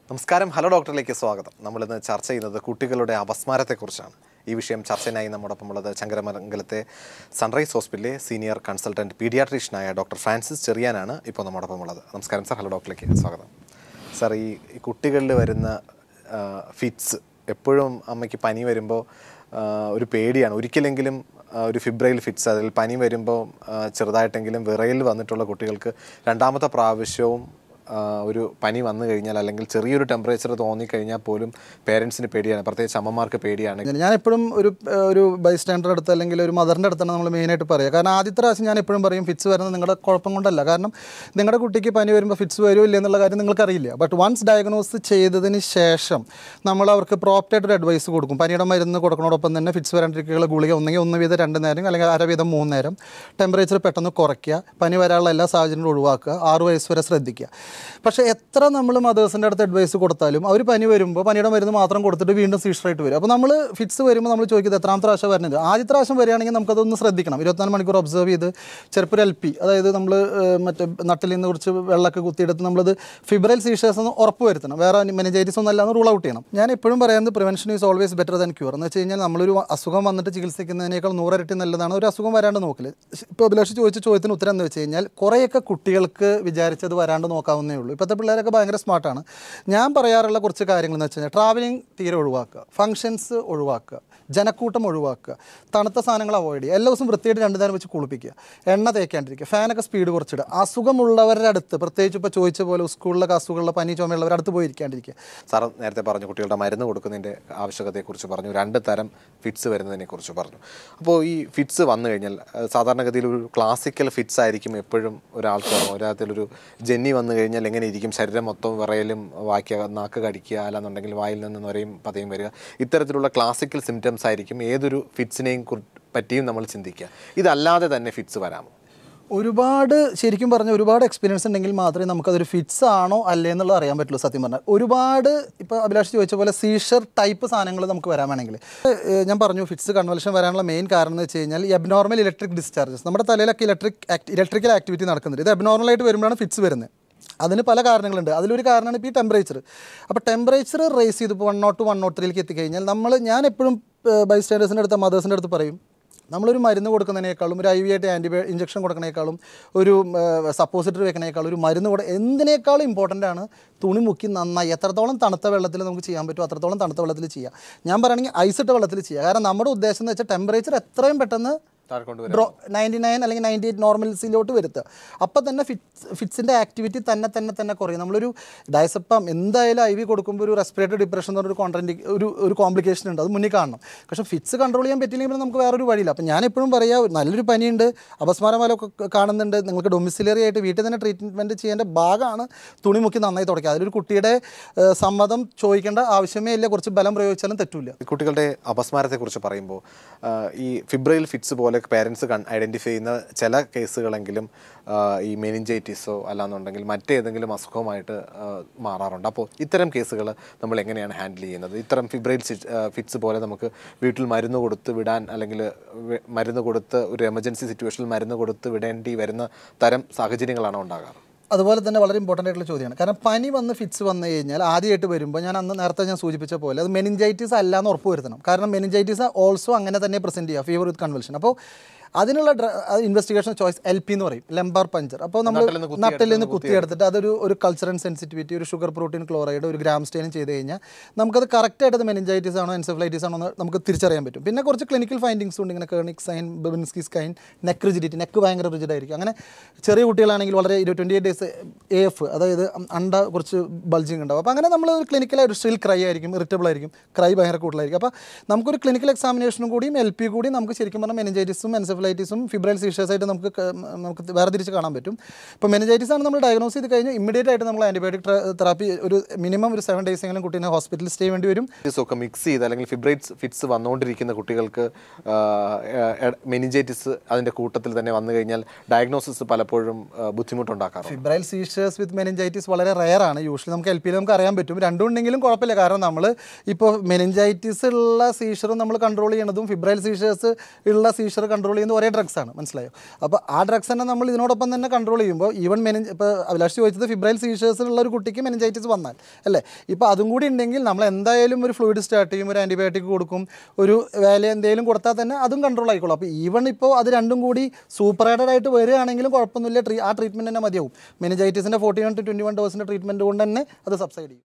നമസ്കാരം, ഹലോ ഡോക്ടറിലേക്ക് സ്വാഗതം. നമ്മളിന്ന് ചർച്ച ചെയ്യുന്നത് കുട്ടികളുടെ അപസ്മാരത്തെക്കുറിച്ചാണ്. ഈ വിഷയം ചർച്ചയിനായി നമ്മോടൊപ്പമുള്ളത് ചങ്കരമംഗലത്തെ സൺറൈസ് ഹോസ്പിറ്റലിലെ സീനിയർ കൺസൾട്ടൻറ്റ് പീഡിയാട്രീഷ്യനായ ഡോക്ടർ ഫ്രാൻസിസ് ചെറിയാനാണ് ഇപ്പോൾ നമ്മോടൊപ്പമുള്ളത്. നമസ്കാരം സാർ, ഹലോ ഡോക്ടറിലേക്ക് സ്വാഗതം. സാർ, ഈ കുട്ടികളിൽ വരുന്ന ഫിറ്റ്സ് എപ്പോഴും അമ്മയ്ക്ക് പനി വരുമ്പോൾ ഒരു പേടിയാണ്. ഒരിക്കലെങ്കിലും ഒരു ഫിബ്രൈൽ ഫിറ്റ്സ്, അതിൽ പനി വരുമ്പോൾ ചെറുതായിട്ടെങ്കിലും വിറയൽ വന്നിട്ടുള്ള കുട്ടികൾക്ക് രണ്ടാമത്തെ പ്രാവശ്യവും ഒരു പനി വന്നു കഴിഞ്ഞാൽ അല്ലെങ്കിൽ ചെറിയൊരു ടെമ്പറേച്ചർ തോന്നിക്കഴിഞ്ഞാൽ പോലും പേരൻസിന് പേടിയാണ്, പ്രത്യേകിച്ച് അമ്മമാർക്ക് പേടിയാണ്. ഞാൻ എപ്പോഴും ഒരു ബൈസ്റ്റാൻഡർ അടുത്ത് അല്ലെങ്കിൽ ഒരു മദറിൻ്റെ അടുത്താണ് നമ്മൾ മെയിനായിട്ട് പറയുക. കാരണം ആദ്യത്തെ പ്രാവശ്യം ഞാൻ എപ്പോഴും പറയും ഫിറ്റ്സ് വരുന്നത് നിങ്ങളുടെ കുഴപ്പം കൊണ്ടല്ല. കാരണം നിങ്ങളുടെ കുട്ടിക്ക് പനി വരുമ്പോൾ ഫിറ്റ്സ് വരുമോ ഇല്ല എന്നുള്ള കാര്യം നിങ്ങൾക്കറിയില്ല. ബട്ട് വൺസ് ഡയഗ്നോസ് ചെയ്തതിന് ശേഷം നമ്മൾ അവർക്ക് പ്രോപ്പറായിട്ടൊരു അഡ്വൈസ് കൊടുക്കും. പനിയുടെ മരുന്ന് കൊടുക്കുന്നതോടൊപ്പം തന്നെ ഫിറ്റ്സ് വരാണ്ടിരിക്കുന്ന ഗുളിക ഒന്നെങ്കിൽ 1 വീതം 2 നേരം അല്ലെങ്കിൽ 1/2 വീതം 3 നേരം, ടെമ്പറേച്ചർ പെട്ടെന്ന് കുറയ്ക്കുക, പനി വരാനുള്ള എല്ലാ സാഹചര്യങ്ങളും ഒഴിവാക്കുക, 6 വയസ്സ് വരെ ശ്രദ്ധിക്കുക. പക്ഷേ എത്ര നമ്മൾ മദേഴ്സിൻ്റെ അടുത്ത് അഡ്വൈസ് കൊടുത്താലും അവർ പനി വരുമ്പോൾ പനിയുടെ മരുന്ന് മാത്രം കൊടുത്തിട്ട് വീണ്ടും സീഷറായിട്ട് വരും. അപ്പോൾ നമ്മൾ ഫിറ്റ്സ് വരുമ്പോൾ നമ്മൾ ചോദിക്കുന്നത് എത്രാമത്തെ പ്രാവശ്യം വരുന്നത്. ആദ്യത്തെ പ്രാവശ്യം വരികയാണെങ്കിൽ നമുക്കതൊന്ന് ശ്രദ്ധിക്കണം. 24 മണിക്കൂർ ഒബ്സർവ് ചെയ്ത് ചിലപ്പോൾ ഒരു LP, അതായത് നമ്മൾ മറ്റേ നട്ടിൽ നിന്ന് കുറച്ച് വെള്ളമൊക്കെ കുത്തിയെടുത്ത് നമ്മളത് ഫിബ്രൈൽ സീഷേഴ്സ് ഒന്ന് ഉറപ്പ് വരുത്തണം. വേറെ മെനിഞ്ചൈറ്റിസ് ഒന്നും അല്ലാന്ന് റൂൾ ഔട്ട് ചെയ്യണം. ഞാൻ എപ്പോഴും പറയുന്നത് prevention is always better than cure. എന്ന് വെച്ച് കഴിഞ്ഞാൽ നമ്മളൊരു അസുഖം വന്നിട്ട് ചികിത്സിക്കുന്നതിനേക്കാൾ 100 ഇരട്ടി നല്ലതാണ് ഒരു അസുഖം വരാണ്ട് നോക്കല്. ഇപ്പോൾ അഭിലാഷ് ചോദിച്ച ചോദ്യത്തിന് ഉത്തരം എന്ന് വെച്ച് കഴിഞ്ഞാൽ കുറേയൊക്കെ കുട്ടികൾക്ക് വിചാരിച്ചത് വരാണ്ട് നോക്കാവുന്നേ ഉള്ളൂ. ഇപ്പോഴത്തെ പിള്ളേരൊക്കെ ഭയങ്കര സ്മാർട്ടാണ്. ഞാൻ പറയാറുള്ള കുറച്ച് കാര്യങ്ങൾ എന്ന് വെച്ച് കഴിഞ്ഞാൽ ട്രാവലിംഗ് തീരെ ഒഴിവാക്കുക, ഫംഗ്ഷൻസ് ഒഴിവാക്കുക, ജനക്കൂട്ടം ഒഴിവാക്കുക, തണുത്ത സാധനങ്ങൾ അവോയ്ഡ് ചെയ്യുക, എല്ലാ ദിവസവും വൃത്തിയായിട്ട് 2 നേരം വെച്ച് കുളിപ്പിക്കുക, എണ്ണ തേക്കാണ്ടിരിക്കുക, ഫാനൊക്കെ സ്പീഡ് കുറച്ചിടുക, അസുഖമുള്ളവരുടെ അടുത്ത് പ്രത്യേകിച്ച് ഇപ്പോൾ ചോദിച്ച പോലെ സ്കൂളിലൊക്കെ അസുഖമുള്ള പനി ചുമയുള്ളവരുടെ അടുത്ത് പോയിരിക്കാണ്ടിരിക്കുക. സാർ നേരത്തെ പറഞ്ഞു കുട്ടികളുടെ മരുന്ന് കൊടുക്കുന്നതിൻ്റെ ആവശ്യകതയെക്കുറിച്ച് പറഞ്ഞു, 2 തരം ഫിറ്റ്സ് വരുന്നതിനെക്കുറിച്ച് പറഞ്ഞു. അപ്പോൾ ഈ ഫിറ്റ്സ് വന്നു കഴിഞ്ഞാൽ സാധാരണഗതിയിൽ ഒരു ക്ലാസിക്കൽ ഫിറ്റ്സ് ആയിരിക്കും എപ്പോഴും ഒരാൾക്ക് ഒരാളത്തിലൊരു ജന്നി വന്നു കഴിഞ്ഞാൽ എങ്ങനെ ഇരിക്കും, ശരീരം മൊത്തം വിറയലും നാക്ക് കടിക്കുക, അല്ലാന്നുണ്ടെങ്കിൽ വായിൽ നിന്ന് നൊരയും പതയും വരിക, ഇത്തരത്തിലുള്ള ക്ലാസിക്കൽ സിംറ്റംസ് ആയിരിക്കും ഏതൊരു ഫിറ്റ്സിനെയും പറ്റിയും നമ്മൾ ചിന്തിക്കുക. ഇതല്ലാതെ തന്നെ ഫിറ്റ്സ് വരാമോ? ശരിക്കും പറഞ്ഞാൽ ഒരുപാട് എക്സ്പീരിയൻസ് ഉണ്ടെങ്കിൽ മാത്രമേ നമുക്കതൊരു ഫിറ്റ്സ് ആണോ അല്ലേ എന്നുള്ളത് അറിയാൻ പറ്റുള്ളൂ. സത്യം പറഞ്ഞാൽ ഇപ്പോൾ അഭിലാഷ് ചോദിച്ച പോലെ സീഷർ ടൈപ്പ് സാധനങ്ങൾ നമുക്ക് വരാൻ വേണമെങ്കിൽ ഞാൻ പറഞ്ഞു ഫിറ്റ്സ് കൺവൽഷൻ വരാനുള്ള മെയിൻ കാരണം എന്ന് വെച്ച് കഴിഞ്ഞാൽ ഈ അബ്നോർമൽ ഇലക്ട്രിക് ഡിസ്ചാർജസ്, നമ്മുടെ തലയിലൊക്കെ ഇലക്ട്രിക്കൽ ആക്ടിവിറ്റി നടക്കുന്നുണ്ട്. ഇത് അബ്നോർമലായിട്ട് വരുമ്പോഴാണ് ഫിറ്റ്സ് വരുന്നത്. അതിന് പല കാരണങ്ങളുണ്ട്. അതിലൊരു കാരണമാണ് ഇപ്പോൾ ഈ ടെമ്പറേച്ചർ. അപ്പോൾ ടെമ്പറേച്ചർ റേസ് ചെയ്ത് ഇപ്പോൾ 102 103 എത്തിക്കഴിഞ്ഞാൽ ഞാൻ എപ്പോഴും ബൈസ്റ്റാൻഡേഴ്സിൻ്റെ അടുത്ത് മദേഴ്സിൻ്റെ അടുത്ത് പറയും, നമ്മളൊരു മരുന്ന് കൊടുക്കുന്നതിനേക്കാളും ഒരു IV ആയിട്ട് ഇഞ്ചക്ഷൻ കൊടുക്കുന്നതിനേക്കാളും ഒരു സപ്പോസിറ്ററി വെക്കുന്നതിനേക്കാളും ഒരു മരുന്ന് എന്തിനേക്കാളും ഇമ്പോർട്ടൻ്റ് ആണ് തുണി മുക്കി നന്നായി എത്രത്തോളം തണുത്ത വെള്ളത്തിൽ നമുക്ക് ചെയ്യാൻ പറ്റുമോ അത്രത്തോളം തണുത്ത വെള്ളത്തിൽ ചെയ്യുക. ഞാൻ പറയുകയാണെങ്കിൽ ഐസിട്ട വെള്ളത്തിൽ ചെയ്യുക. കാരണം നമ്മുടെ ഉദ്ദേശം എന്ന് വെച്ചാൽ ടെമ്പറേച്ചർ എത്രയും പെട്ടെന്ന് 99 അല്ലെങ്കിൽ 98 നോർമൽസിലോട്ട് വരുത്തുക. അപ്പം തന്നെ ഫിറ്റ്സിൻ്റെ ആക്ടിവിറ്റി തന്നെ കുറയും. നമ്മളൊരു ഡയസപ്പം എന്തായാലും IV കൊടുക്കുമ്പോൾ ഒരു റെസ്പിറേറ്ററി ഡിപ്രഷൻ എന്ന് പറഞ്ഞൊരു ഒരു കോംപ്ലിക്കേഷൻ ഉണ്ട്, അത് മുന്നിൽ കാണണം. പക്ഷേ ഫിറ്റ്സ് കൺട്രോൾ ചെയ്യാൻ പറ്റില്ലെങ്കിൽ നമുക്ക് വേറൊരു വഴിയില്ല. അപ്പം ഞാൻ എപ്പോഴും പറയാം, നല്ലൊരു പനിയുണ്ട്, അപസ്മാരമൊക്കെ കാണുന്നുണ്ട്, നിങ്ങൾക്ക് ഡൊമിസിലറി ആയിട്ട് വീട്ടിൽ തന്നെ ട്രീറ്റ്മെൻറ്റ് ചെയ്യേണ്ട ഭാഗമാണ് തുണി മുക്കി നന്നായി തുടയ്ക്കുക. അതിലൊരു കുട്ടിയുടെ സമ്മതം ചോദിക്കേണ്ട ആവശ്യമേ ഇല്ല, കുറച്ച് ബലം പ്രയോഗിച്ചാലും തെറ്റില്ല. കുട്ടികളുടെ അപസ്മാരത്തെക്കുറിച്ച് പറയുമ്പോൾ ഈ ഫിബ്രൈൽ ഫിറ്റ്സ് പോലെ പേരൻസ് ഐഡൻറ്റിഫൈ ചെയ്യുന്ന ചില കേസുകളെങ്കിലും ഈ മെനിഞ്ചൈറ്റിസോ അല്ലാന്നുണ്ടെങ്കിൽ മറ്റേതെങ്കിലും അസുഖമായിട്ട് മാറാറുണ്ട്. അപ്പോൾ ഇത്തരം കേസുകൾ നമ്മൾ എങ്ങനെയാണ് ഹാൻഡിൽ ചെയ്യുന്നത്? ഇത്തരം ഫിബ്രൈൽ ഫിറ്റ്സ് പോലെ നമുക്ക് വീട്ടിൽ മരുന്ന് കൊടുത്ത് വിടാൻ അല്ലെങ്കിൽ മരുന്ന് കൊടുത്ത് ഒരു എമർജൻസി സിറ്റുവേഷനിൽ മരുന്ന് കൊടുത്ത് വിടേണ്ടി വരുന്ന തരം സാഹചര്യങ്ങളാണ് ഉണ്ടാകാറ്. അതുപോലെ തന്നെ വളരെ ഇമ്പോർട്ടൻ്റ് ആയിട്ടുള്ള ചോദ്യമാണ്. കാരണം പനി വന്ന് ഫിറ്റ്സ് വന്നു കഴിഞ്ഞാൽ ആദ്യമായിട്ട് വരുമ്പോൾ നേരത്തെ ഞാൻ സൂചിപ്പിച്ച പോലെ അത് മെനിഞ്ചൈറ്റിസ് അല്ല എന്ന് ഉറപ്പ് വരുത്തണം. കാരണം മെനിഞ്ചൈറ്റിസ് ഓൾസോ അങ്ങനെ തന്നെ പ്രസൻറ്റ് ചെയ്യുക, ഫീവർ വിത്ത് കൺവൽഷൻ. അപ്പോൾ അതിനുള്ള ഇൻവെസ്റ്റിഗേഷൻ ചോയ്സ് LP എന്ന് പറയും, ലംബാർ പഞ്ചർ. അപ്പോൾ നമ്മൾ നട്ടിൽ നിന്ന് കുത്തിയെടുത്തിട്ട് ഒരു കൾച്ചർ ആൻഡ് സെൻസിറ്റിവിറ്റി, ഒരു ഷുഗർ പ്രോട്ടീൻ ക്ലോറൈഡ്, ഒരു ഗ്രാം സ്റ്റെയിനും ചെയ്ത് കഴിഞ്ഞാൽ നമുക്കത് കറക്റ്റായിട്ട് അത് മെനിഞ്ചൈറ്റിസ് ആണോ എൻസെഫലൈറ്റിസ് ആണോ എന്ന് നമുക്ക് തിരിച്ചറിയാൻ പറ്റും. പിന്നെ കുറച്ച് ക്ലിനിക്കൽ ഫൈൻഡിങ്സ് ഉണ്ട്, ഇങ്ങനെ Kernig sign, Babinski sign, neck rigidity, neck ഭയങ്കര റിജിഡായിരിക്കും. അങ്ങനെ ചെറിയ കുട്ടികളാണെങ്കിൽ വളരെ 28 days AF, അതായത് കുറച്ച് ബൾജിങ് ഉണ്ടാവും. അപ്പോൾ അങ്ങനെ നമ്മൾ ക്ലിനിക്കലായിട്ട് സ്റ്റിൽ ക്രൈ ആയിരിക്കും, ഇറിറ്റബിൾ ആയിരിക്കും, ക്രൈ ഭയങ്കര കൂടുതലായിരിക്കും. അപ്പോൾ നമുക്കൊരു ക്ലിനിക്കൽ എക്സാമിനേഷനും കൂടിയും LP കൂടി നമുക്ക് ശരിക്കും പറഞ്ഞാൽ മെനിഞ്ചൈറ്റിസും എൻസെഫലൈറ്റിസും ഫിബ്രൈൽ സീഷേഴ്സായിട്ട് നമുക്ക് വേർതിരിച്ച് കാണാൻ പറ്റും. ഇപ്പോൾ മെനിഞ്ചൈറ്റിസ് ആണ് നമ്മൾ ഡയഗ്നോസ് ചെയ്ത് കഴിഞ്ഞാൽ ഇമ്മീഡിയറ്റ് ആയിട്ട് നമ്മൾ ആൻറ്റിബയോട്ടിക് തെറാപ്പി ഒരു മിനിമം ഒരു 7 days എങ്കിലും കുട്ടീനെ ഹോസ്പിറ്റലിൽ സ്റ്റേ വേണ്ടി വരും. ഒക്കെ മിക്സ് ചെയ്ത് അല്ലെങ്കിൽ ഫിബ്രൈൽ ഫിറ്റ്സ് വന്നുകൊണ്ടിരിക്കുന്ന കുട്ടികൾക്ക് മെനിഞ്ചൈറ്റിസ് അതിൻ്റെ കൂട്ടത്തിൽ തന്നെ വന്നു കഴിഞ്ഞാൽ ഡയഗ്നോസിസ് പലപ്പോഴും ബുദ്ധിമുട്ടുണ്ടാക്കാറുണ്ട്. ഫിബ്രൈൽ സീഷേഴ്സ് വിത്ത് മെനിഞ്ചൈറ്റിസ് വളരെ റെയർ ആണ്. യൂഷ്വലി നമുക്ക് LP നമുക്ക് അറിയാൻ പറ്റും. രണ്ടും ഉണ്ടെങ്കിലും കുഴപ്പമില്ല. കാരണം നമ്മൾ ഇപ്പോൾ മെനിഞ്ചൈറ്റിസ് ഉള്ള സീഷറും നമ്മൾ കൺട്രോൾ ചെയ്യണതും ഫിബ്രൈൽ സീഷേഴ്സ് ഉള്ള സീഷർ കൺട്രോൾ ചെയ്യുന്ന പറയുന്നത് ഒരേ ഡ്രഗ്സാണ്, മനസ്സിലായോ? അപ്പോൾ ആ ഡ്രഗ്സ് തന്നെ നമ്മൾ ഇതിനോടൊപ്പം തന്നെ കൺട്രോൾ ചെയ്യുമ്പോൾ ഈവൻ ഇപ്പോൾ അഭിലാഷ് ചോദിച്ചത് ഫിബ്രൈൽ സീഷേഴ്സിലുള്ള ഒരു കുട്ടിക്ക് മെനിഞ്ചൈറ്റിസ് വന്നാൽ അല്ലേ, ഇപ്പോൾ അതും കൂടി ഉണ്ടെങ്കിൽ നമ്മൾ എന്തായാലും ഒരു ഫ്ലൂയിഡ് സ്റ്റാർട്ട് ചെയ്യും, ഒരു ആൻറ്റിബയോട്ടിക് കൊടുക്കും, ഒരു വേല എന്തെങ്കിലും കൊടുത്താൽ തന്നെ അതും കൺട്രോൾ ആയിക്കോളും. അപ്പോൾ ഈവൻ ഇപ്പോൾ അത് രണ്ടും കൂടി സൂപ്പറേറ്റഡ് ആയിട്ട് വരികയാണെങ്കിലും കുഴപ്പമൊന്നുമില്ല, ആ ട്രീറ്റ്മെൻറ്റ് തന്നെ മതിയാവും. മെനിഞ്ചൈറ്റിസിൻ്റെ 41 to 21 ഡോസിൻ്റെ ട്രീറ്റ്മെൻറ്റ് കൊണ്ട് തന്നെ അത് സബ്സൈഡ് ചെയ്യും.